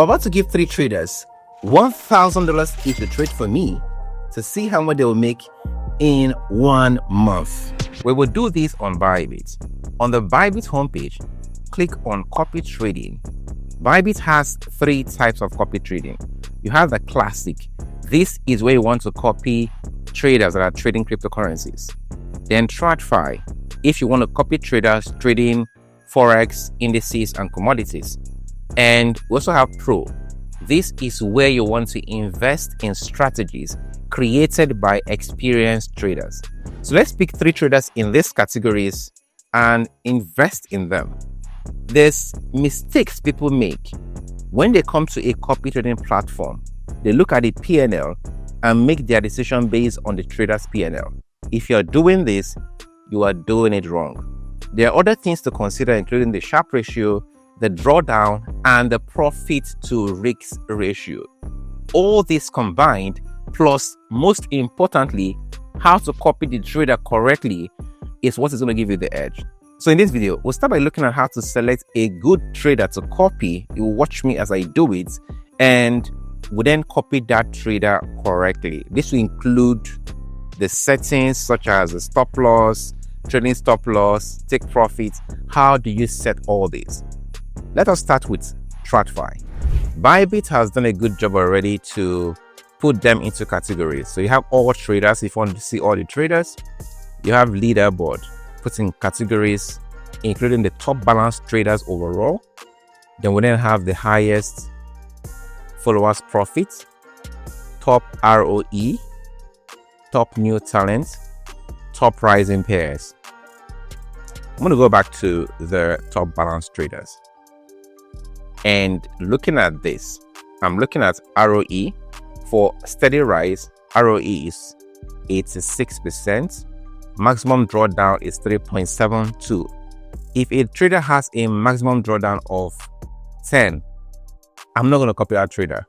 I'm about to give 3 traders $1,000 each to trade for me to see how much they will make in 1 month. We will do this on Bybit. On the Bybit homepage, click on copy trading. Bybit has 3 types of copy trading. You have the Classic. This is where you want to copy traders that are trading cryptocurrencies. Then TradFi, if you want to copy traders trading FOREX, indices, and commodities. And we also have Pro. This is where you want to invest in strategies created by experienced traders. So let's pick 3 traders in these categories and invest in them. There's mistakes people make when they come to a copy trading platform. They look at the P&L and make their decision based on the trader's P&L. If you're doing this, you are doing it wrong. There are other things to consider, including the Sharpe ratio, the drawdown, and the profit to risk ratio. All this combined, plus most importantly, how to copy the trader correctly, is what is going to give you the edge. So in this video, we'll start by looking at how to select a good trader to copy. You will watch me as I do it, and we'll then copy that trader correctly. This will include the settings such as the stop loss, trading stop loss, take profit. How do you set all this? Let us start with TradFi. Bybit has done a good job already to put them into categories. So you have all traders. If you want to see all the traders, you have leaderboard, putting categories, including the top balanced traders overall. Then we then have the highest followers profit, top ROE, top new talent, top rising pairs. I'm going to go back to the top balanced traders. And looking at this, I'm looking at ROE. For steady rise, ROE is 86%. Maximum drawdown is 3.72. If a trader has a maximum drawdown of 10, I'm not going to copy that trader.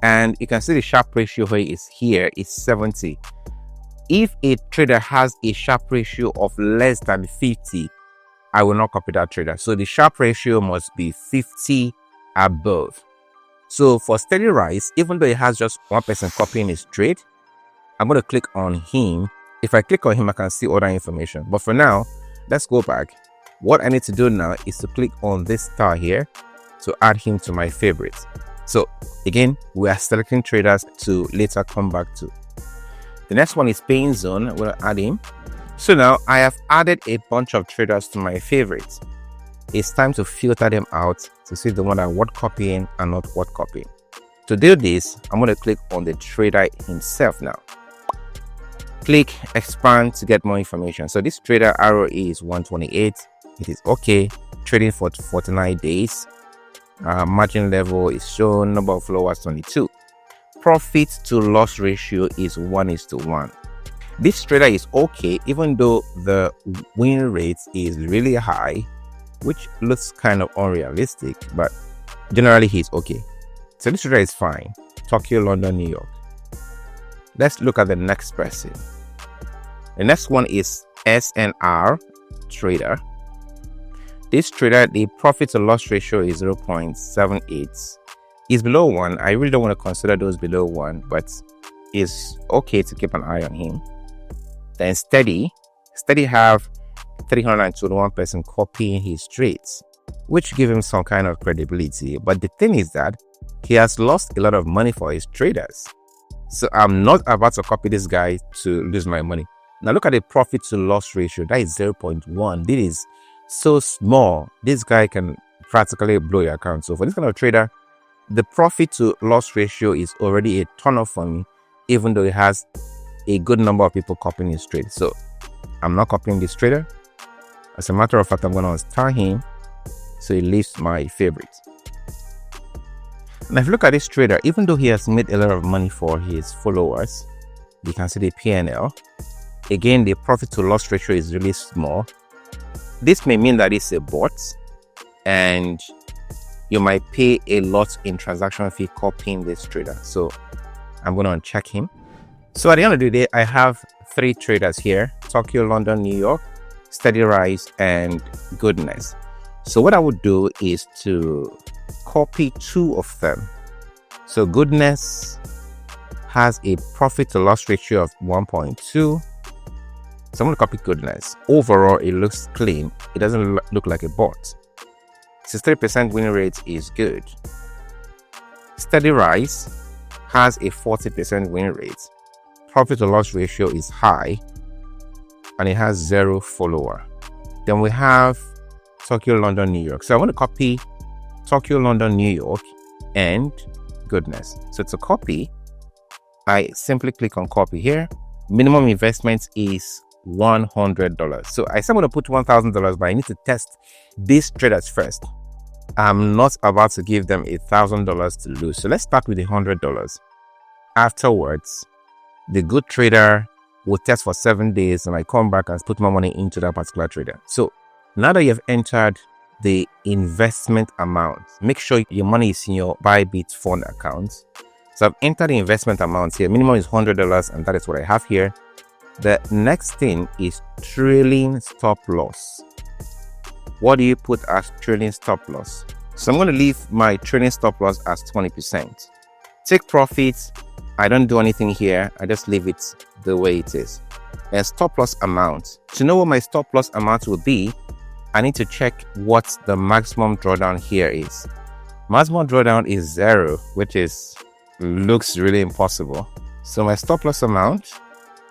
And you can see the Sharpe ratio here is 70. If a trader has a Sharpe ratio of less than 50, I will not copy that trader. So the Sharpe ratio must be 50 above. So for steady rise, even though it has just one person copying his trade, I'm going to click on him. If I click on him, I can see other information. But for now, let's go back. What I need to do now is to click on this star here to add him to my favorites. So again, we are selecting traders to later come back to. The next one is paying zone. I'm going to add him. So now I have added a bunch of traders to my favorites. It's time to filter them out to see the one that are worth copying and not worth copying. To do this, I'm going to click on the trader himself now. Click expand to get more information. So this trader ROE is 128. It is okay. Trading for 49 days. Margin level is shown. Number of followers 22. Profit to loss ratio is 1:1. This trader is okay, even though the win rate is really high, which looks kind of unrealistic, but generally he's okay. So this trader is fine. Tokyo, London, New York. Let's look at the next person. The next one is SNR trader. This trader, the profit to loss ratio is 0.78. It's below 1. I really don't want to consider those below 1, but it's okay to keep an eye on him. Then Steady have 321 person copying his trades, which give him some kind of credibility. But the thing is that he has lost a lot of money for his traders. So I'm not about to copy this guy to lose my money. Now look at the profit to loss ratio. That is 0.1. This is so small. This guy can practically blow your account. So for this kind of trader, the profit to loss ratio is already a turn off for me, even though it has a good number of people copying his trade. So I'm not copying this trader. As a matter of fact, I'm going to star him so he leaves my favorites. Now if you look at this trader, even though he has made a lot of money for his followers, you can see the P&L. Again, the profit to loss ratio is really small. This may mean that it's a bot and you might pay a lot in transaction fee copying this trader. So I'm going to uncheck him. So at the end of the day, I have 3 traders here: Tokyo, London, New York, Steady Rise, and Goodness. So what I would do is to copy 2 of them. So Goodness has a profit to loss ratio of 1.2. So I'm going to copy Goodness. Overall, it looks clean. It doesn't look like a bot. 63% win rate is good. Steady Rise has a 40% win rate. Profit to loss ratio is high, and it has 0 follower. Then we have Tokyo, London, New York. So I want to copy Tokyo, London, New York, and Goodness. So to copy, I simply click on copy here. Minimum investment is $100. So I said I'm going to put $1,000, but I need to test these traders first. I'm not about to give them $1,000 to lose. So let's start with $100. Afterwards, the good trader will test for 7 days, and I come back and put my money into that particular trader. So now that you've entered the investment amount, make sure your money is in your Bybit fund account. So I've entered the investment amount here. Minimum is $100, and that is what I have here. The next thing is trailing stop loss. What do you put as trailing stop loss? So I'm going to leave my trailing stop loss as 20%. Take profits. I don't do anything here. I just leave it the way it is. A stop loss amount. To know what my stop loss amount will be, I need to check what the maximum drawdown here is. Maximum drawdown is 0, which looks really impossible. So my stop loss amount,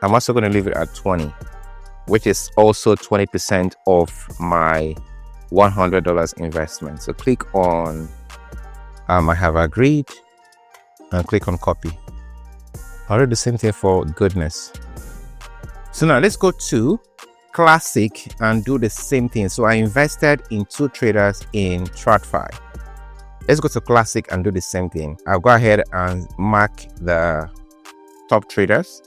I'm also going to leave it at 20, which is also 20% of my $100 investment. So click on I have agreed, and click on copy. I'll do the same thing for Goodness. So now let's go to Classic and do the same thing. So I invested in 2 traders in TradFi. Let's go to Classic and do the same thing. I'll go ahead and mark the top traders.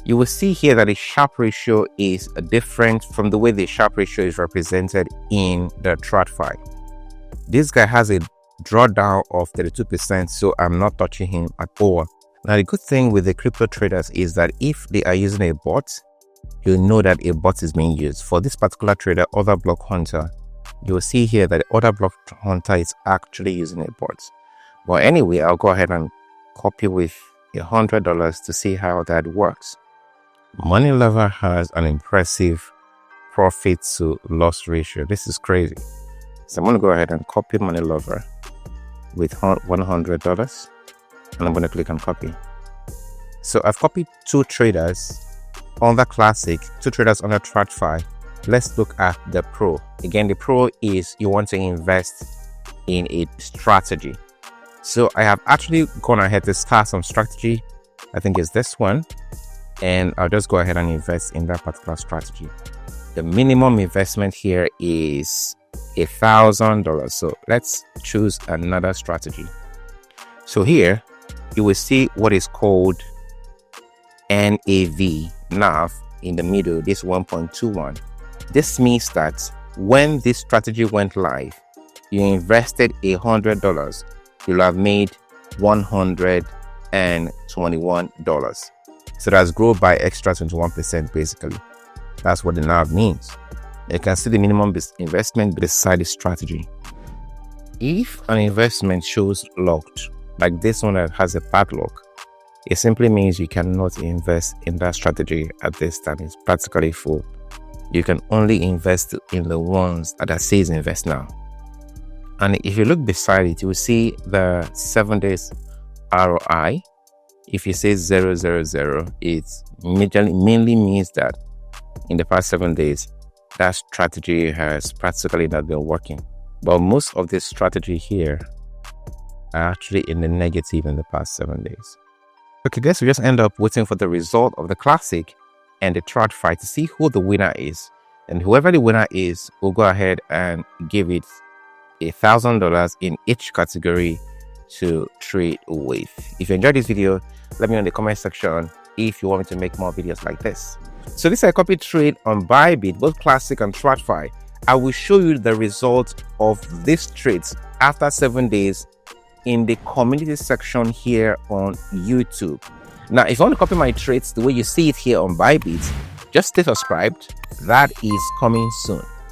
You will see here that the Sharpe ratio is different from the way the Sharpe ratio is represented in the TradFi. This guy has a drawdown of 32%, so I'm not touching him at all. Now, the good thing with the crypto traders is that if they are using a bot, you know that a bot is being used. For this particular trader, Other Block Hunter, you will see here that Other Block Hunter is actually using a bot. But anyway, I'll go ahead and copy with $100 to see how that works. Money Lover has an impressive profit to loss ratio. This is crazy. So I'm going to go ahead and copy Money Lover with $100, and I'm going to click on copy. So I've copied 2 traders on the Classic, 2 traders on the TradFi. Let's look at the Pro. Again, the Pro is you want to invest in a strategy. So I have actually gone ahead to start some strategy. I think it's this one. And I'll just go ahead and invest in that particular strategy. The minimum investment here is $1,000. So let's choose another strategy. So here you will see what is called NAV in the middle, this 1.21. This means that when this strategy went live, you invested $100, you'll have made $121. So that's grown by extra 21% basically. That's what the NAV means. You can see the minimum investment beside the strategy. If an investment shows locked, like this one that has a padlock, it simply means you cannot invest in that strategy at this time. It's practically full. You can only invest in the ones that says invest now. And if you look beside it, you will see the 7 days ROI. If you say 000, it mainly means that in the past 7 days, that strategy has practically not been working. But most of this strategy here are actually in the negative in the past 7 days. Okay, guys, we just end up waiting for the result of the Classic and the TradFi to see who the winner is. And whoever the winner is, we'll go ahead and give it $1,000 in each category to trade with. If you enjoyed this video, let me know in the comment section if you want me to make more videos like this. So this is a copy trade on Bybit, both Classic and TradFi. I will show you the result of these trades after 7 days in the community section here on YouTube. Now, if you want to copy my trades the way you see it here on Bybit, just stay subscribed. That is coming soon.